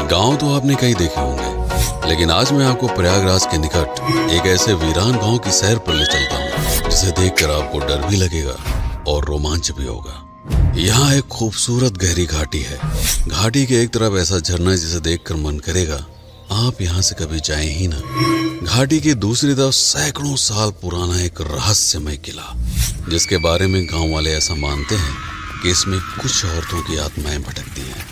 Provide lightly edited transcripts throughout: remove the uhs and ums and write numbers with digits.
गांव तो आपने कई देखे होंगे, लेकिन आज मैं आपको प्रयागराज के निकट एक ऐसे वीरान गांव की सैर पर ले चलता हूँ जिसे देखकर आपको डर भी लगेगा और रोमांच भी होगा। यहाँ एक खूबसूरत गहरी घाटी है। घाटी के एक तरफ ऐसा झरना है जिसे देखकर मन करेगा आप यहाँ से कभी जाएं ही ना। घाटी की दूसरी तरफ सैकड़ों साल पुराना एक रहस्यमय किला, जिसके बारे में गांव वाले ऐसा मानते हैं कि इसमें कुछ औरतों की आत्माएं भटकती हैं।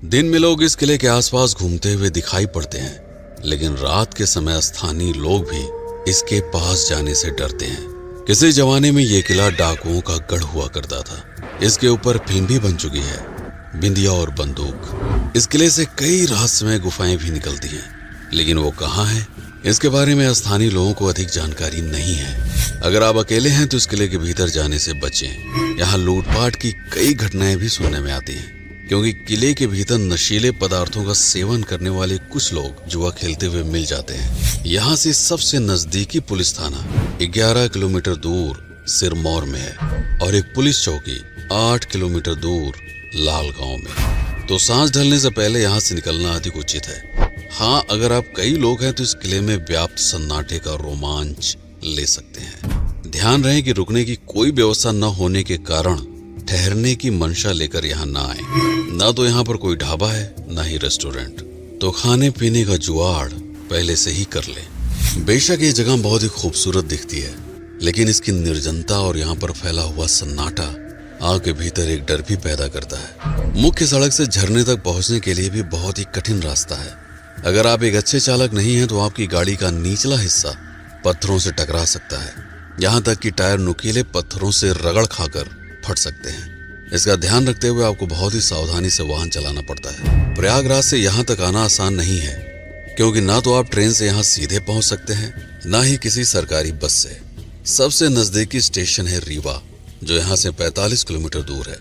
दिन में लोग इस किले के आसपास घूमते हुए दिखाई पड़ते हैं, लेकिन रात के समय स्थानीय लोग भी इसके पास जाने से डरते हैं। किसी जमाने में ये किला डाकुओं का गढ़ हुआ करता था। इसके ऊपर फिल्म भी बन चुकी है, बिंदिया और बंदूक। इस किले से कई रहस्यमय गुफाएं भी निकलती हैं, लेकिन वो कहाँ है, इसके बारे में स्थानीय लोगों को अधिक जानकारी नहीं है। अगर आप अकेले हैं तो इस किले के भीतर जाने से बचें। यहाँ लूटपाट की कई घटनाएं भी सुनने में आती हैं, क्योंकि किले के भीतर नशीले पदार्थों का सेवन करने वाले कुछ लोग जुआ खेलते हुए मिल जाते हैं। यहाँ से सबसे नजदीकी पुलिस थाना 11 किलोमीटर दूर सिरमौर में है और एक पुलिस चौकी 8 किलोमीटर दूर लाल गांव में। तो सांझ ढलने से पहले यहाँ से निकलना अधिक उचित है। हाँ, अगर आप कई लोग हैं तो इस किले में व्याप्त सन्नाटे का रोमांच ले सकते हैं। ध्यान रहे कि रुकने की कोई व्यवस्था न होने के कारण ठहरने की मंशा लेकर यहाँ ना आए। ना तो यहाँ पर कोई ढाबा है, ना ही रेस्टोरेंट, तो खाने पीने का जुगाड़ पहले से ही कर ले। बेशक ये जगह बहुत ही खूबसूरत दिखती है, लेकिन इसकी निर्जनता और यहाँ पर फैला हुआ सन्नाटा आग के भीतर एक डर भी पैदा करता है। मुख्य सड़क से झरने तक पहुंचने के लिए भी बहुत ही कठिन रास्ता है। अगर आप एक अच्छे चालक नहीं हैं तो आपकी गाड़ी का निचला हिस्सा पत्थरों से टकरा सकता है, यहाँ तक कि टायर नुकीले पत्थरों से रगड़ खाकर फट सकते हैं। इसका ध्यान रखते हुए आपको बहुत ही सावधानी से वाहन चलाना पड़ता है। प्रयागराज से यहाँ तक आना आसान नहीं है, क्योंकि ना तो आप ट्रेन से यहाँ सीधे पहुंच सकते हैं, ना ही किसी सरकारी बस से। सबसे नजदीकी स्टेशन है रीवा, जो यहाँ से 45 किलोमीटर दूर है।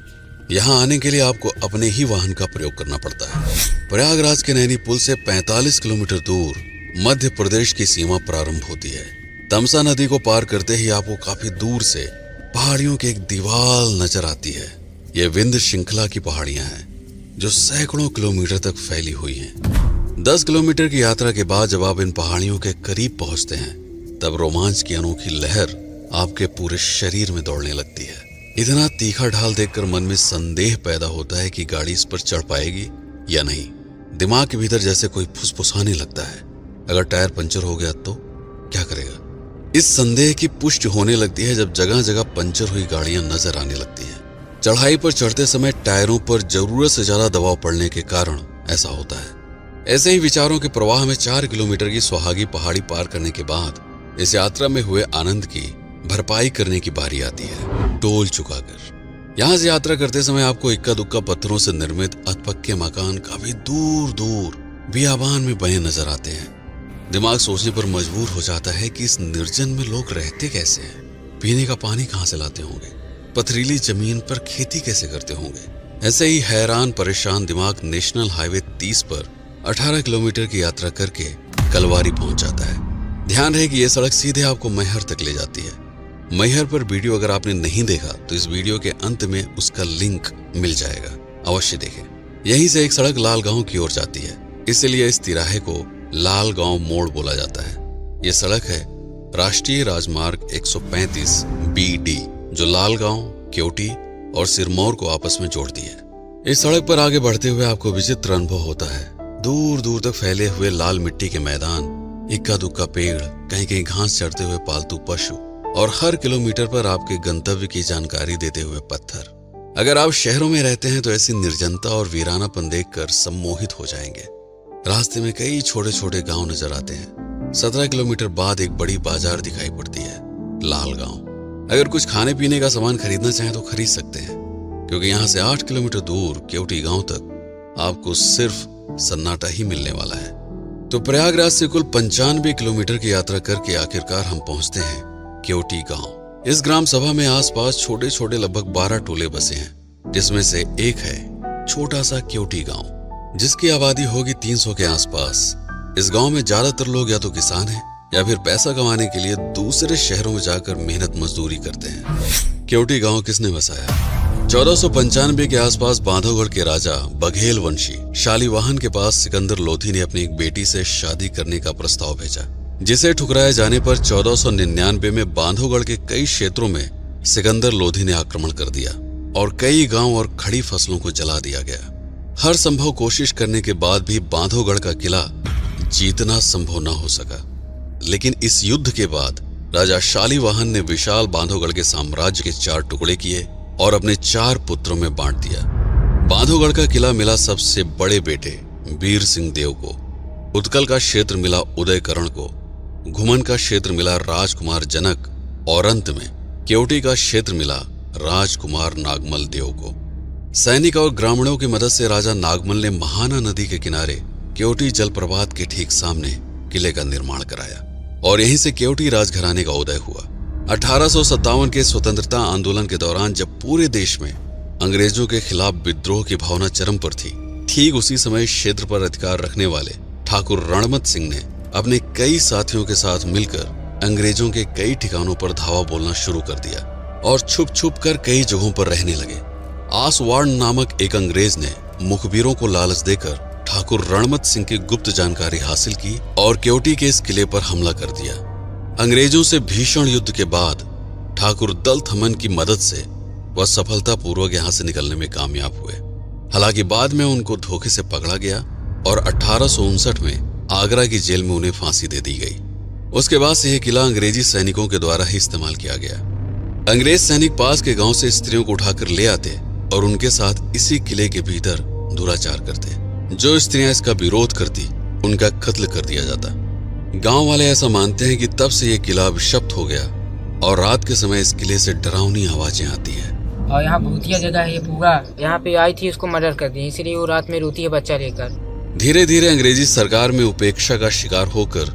यहाँ आने के लिए आपको अपने ही वाहन का प्रयोग करना पड़ता है। प्रयागराज के नैनी पुल से 45 किलोमीटर दूर मध्य प्रदेश की सीमा प्रारंभ होती है। तमसा नदी को पार करते ही आपको काफी दूर से पहाड़ियों की एक दीवार नजर आती है। ये विंध्य श्रृंखला की पहाड़ियां हैं, जो सैकड़ों किलोमीटर तक फैली हुई हैं। 10 किलोमीटर की यात्रा के बाद जब आप इन पहाड़ियों के करीब पहुंचते हैं, तब रोमांच की अनोखी लहर आपके पूरे शरीर में दौड़ने लगती है। इतना तीखा ढाल देखकर मन में संदेह पैदा होता है कि गाड़ी इस पर चढ़ पाएगी या नहीं। दिमाग के भीतर जैसे कोई फुसफुसाने लगता है, अगर टायर पंचर हो गया तो क्या करेगा। इस संदेह की पुष्टि होने लगती है जब जगह जगह पंचर हुई गाड़ियां नजर आने लगती हैं। चढ़ाई पर चढ़ते समय टायरों पर जरूरत से ज्यादा दबाव पड़ने के कारण ऐसा होता है। ऐसे ही विचारों के प्रवाह में 4 किलोमीटर की सुहागी पहाड़ी पार करने के बाद इस यात्रा में हुए आनंद की भरपाई करने की बारी आती है, टोल चुकाकर। यहाँ से यात्रा करते समय आपको इक्का दुक्का पत्थरों से निर्मित अधपक्के मकान काफी दूर दूर बियाबान में बने नजर आते हैं। दिमाग सोचने पर मजबूर हो जाता है कि इस निर्जन में लोग रहते कैसे हैं, पीने का पानी कहाँ से लाते होंगे, पथरीली जमीन पर खेती कैसे करते होंगे। ऐसे ही हैरान परेशान दिमाग नेशनल हाईवे 30 पर 18 किलोमीटर की यात्रा करके कलवारी पहुंच जाता है। ध्यान रहे कि यह सड़क सीधे आपको मैहर तक ले जाती है। मैहर पर वीडियो अगर आपने नहीं देखा तो इस वीडियो के अंत में उसका लिंक मिल जाएगा, अवश्य देखें। यहीं से एक सड़क लाल गांव की ओर जाती है, इसलिए इस तिराहे को लाल गांव मोड़ बोला जाता है। ये सड़क है राष्ट्रीय राजमार्ग 135 BD, जो लाल गांव, केवटी और सिरमौर को आपस में जोड़ती है। इस सड़क पर आगे बढ़ते हुए आपको विचित्र अनुभव होता है। दूर दूर तक फैले हुए लाल मिट्टी के मैदान, इक्का दुक्का पेड़, कहीं कहीं घास चढ़ते हुए पालतू पशु और हर किलोमीटर पर आपके गंतव्य की जानकारी देते हुए पत्थर। अगर आप शहरों में रहते हैं तो ऐसी निर्जनता और वीरानापन देखकर सम्मोहित हो जाएंगे। रास्ते में कई छोटे छोटे गांव नजर आते हैं। 17 किलोमीटर बाद एक बड़ी बाजार दिखाई पड़ती है, लाल गांव। अगर कुछ खाने पीने का सामान खरीदना चाहें तो खरीद सकते हैं, क्योंकि यहाँ से 8 किलोमीटर दूर केवटी गांव तक आपको सिर्फ सन्नाटा ही मिलने वाला है। तो प्रयागराज से कुल 95 किलोमीटर की यात्रा करके आखिरकार हम पहुंचते हैं केवटी गांव। इस ग्राम सभा में आसपास छोटे छोटे लगभग 12 टोले बसे हैं, जिसमें से एक है छोटा सा केवटी गांव, जिसकी आबादी होगी 300 के आसपास। इस गांव में ज्यादातर लोग या तो किसान हैं या फिर पैसा कमाने के लिए दूसरे शहरों में जाकर मेहनत मजदूरी करते हैं। केवटी गांव किसने बसाया? 1495 के आसपास बांधवगढ़ के राजा बघेल वंशी शालिवाहन के पास सिकंदर लोधी ने अपनी एक बेटी से शादी करने का प्रस्ताव भेजा, जिसे ठुकराए जाने पर 1499 में बांधवगढ़ के कई क्षेत्रों में सिकंदर लोधी ने आक्रमण कर दिया और कई गांव और खड़ी फसलों को जला दिया गया। हर संभव कोशिश करने के बाद भी बांधवगढ़ का किला जीतना संभव न हो सका। लेकिन इस युद्ध के बाद राजा शालिवाहन ने विशाल बांधवगढ़ के साम्राज्य के 4 टुकड़े किए और अपने 4 पुत्रों में बांट दिया। बांधवगढ़ का किला मिला सबसे बड़े बेटे वीर सिंह देव को, उत्कल का क्षेत्र मिला उदयकरण को, घुमन का क्षेत्र मिला राजकुमार जनक और अंत में केवटी का क्षेत्र मिला राजकुमार नागमल देव को। सैनिक और ग्रामीणों की मदद से राजा नागमल ने महाना नदी के किनारे केवटी जलप्रपात के ठीक सामने किले का निर्माण कराया और यहीं से केवटी राजघराने का उदय हुआ। 1857 के स्वतंत्रता आंदोलन के दौरान जब पूरे देश में अंग्रेजों के खिलाफ विद्रोह की भावना चरम पर थी, ठीक उसी समय क्षेत्र पर अधिकार रखने वाले ठाकुर रणमत सिंह ने अपने कई साथियों के साथ मिलकर अंग्रेजों के कई ठिकानों पर धावा बोलना शुरू कर दिया और छुप छुप कर कई जगहों पर रहने लगे। आसवाड़ नामक एक अंग्रेज ने मुखबिरों को लालच देकर ठाकुर रणमत सिंह की गुप्त जानकारी हासिल की और केवटी के इस किले पर हमला कर दिया। अंग्रेजों से भीषण युद्ध के बाद ठाकुर दल थमन की मदद से वह सफलतापूर्वक यहां से निकलने में कामयाब हुए। हालांकि बाद में उनको धोखे से पकड़ा गया और 1859 में आगरा की जेल में उन्हें फांसी दे दी गई। उसके बाद से यह किला अंग्रेजी सैनिकों के द्वारा ही इस्तेमाल किया गया। अंग्रेज सैनिक पास के गांव से स्त्रियों को उठाकर ले आते और उनके साथ इसी किले के भीतर दुराचार करते। जो स्त्रियां इसका विरोध करती उनका कत्ल कर दिया जाता। गांव वाले ऐसा मानते हैं कि तब से यह किला अभिशप्त हो गया और रात के समय इस किले से डरावनी आवाजें आती है। और यहाँ भूतिया जगह है पूरा, यहाँ पे आई थी उसको मर्डर कर दिया, इसलिए वो रात में रोती है बच्चा लेकर। धीरे धीरे अंग्रेजी सरकार में उपेक्षा का शिकार होकर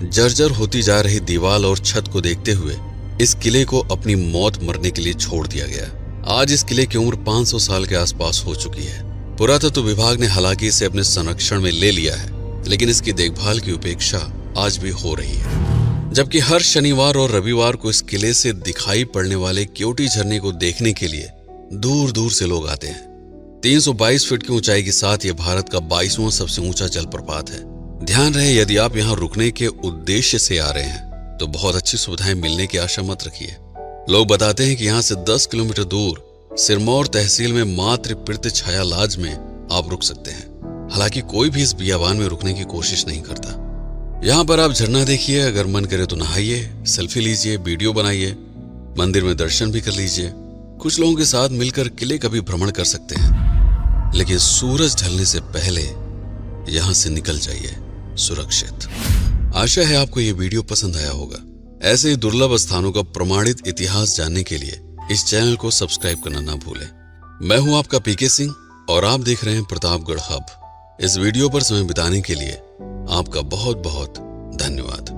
जर्जर होती जा रही दीवार और छत को देखते हुए इस किले को अपनी मौत मरने के लिए छोड़ दिया गया। आज इस किले की उम्र 500 साल के आसपास हो चुकी है। पुरातत्व विभाग ने हालांकि इसे अपने संरक्षण में ले लिया है, लेकिन इसकी देखभाल की उपेक्षा आज भी हो रही है। जबकि हर शनिवार और रविवार को इस किले से दिखाई पड़ने वाले केवटी झरने को देखने के लिए दूर दूर से लोग आते हैं। 322 फीट की ऊंचाई के साथ यह भारत का 22वां सबसे ऊंचा जलप्रपात है। ध्यान रहे, यदि आप यहाँ रुकने के उद्देश्य से आ रहे हैं तो बहुत अच्छी सुविधाएं मिलने की आशा मत रखिए। लोग बताते हैं कि यहाँ से 10 किलोमीटर दूर सिरमौर तहसील में मात्र पिरत छाया लाज में आप रुक सकते हैं। हालांकि कोई भी इस बियाबान में रुकने की कोशिश नहीं करता। यहाँ पर आप झरना देखिए, अगर मन करे तो नहाइए, सेल्फी लीजिए, वीडियो बनाइए, मंदिर में दर्शन भी कर लीजिए। कुछ लोगों के साथ मिलकर किले का भी भ्रमण कर सकते हैं, लेकिन सूरज ढलने से पहले यहाँ से निकल जाइए सुरक्षित। आशा है आपको ये वीडियो पसंद आया होगा। ऐसे ही दुर्लभ स्थानों का प्रमाणित इतिहास जानने के लिए इस चैनल को सब्सक्राइब करना ना भूलें। मैं हूं आपका पीके सिंह और आप देख रहे हैं प्रतापगढ़ हब। इस वीडियो पर समय बिताने के लिए आपका बहुत बहुत धन्यवाद।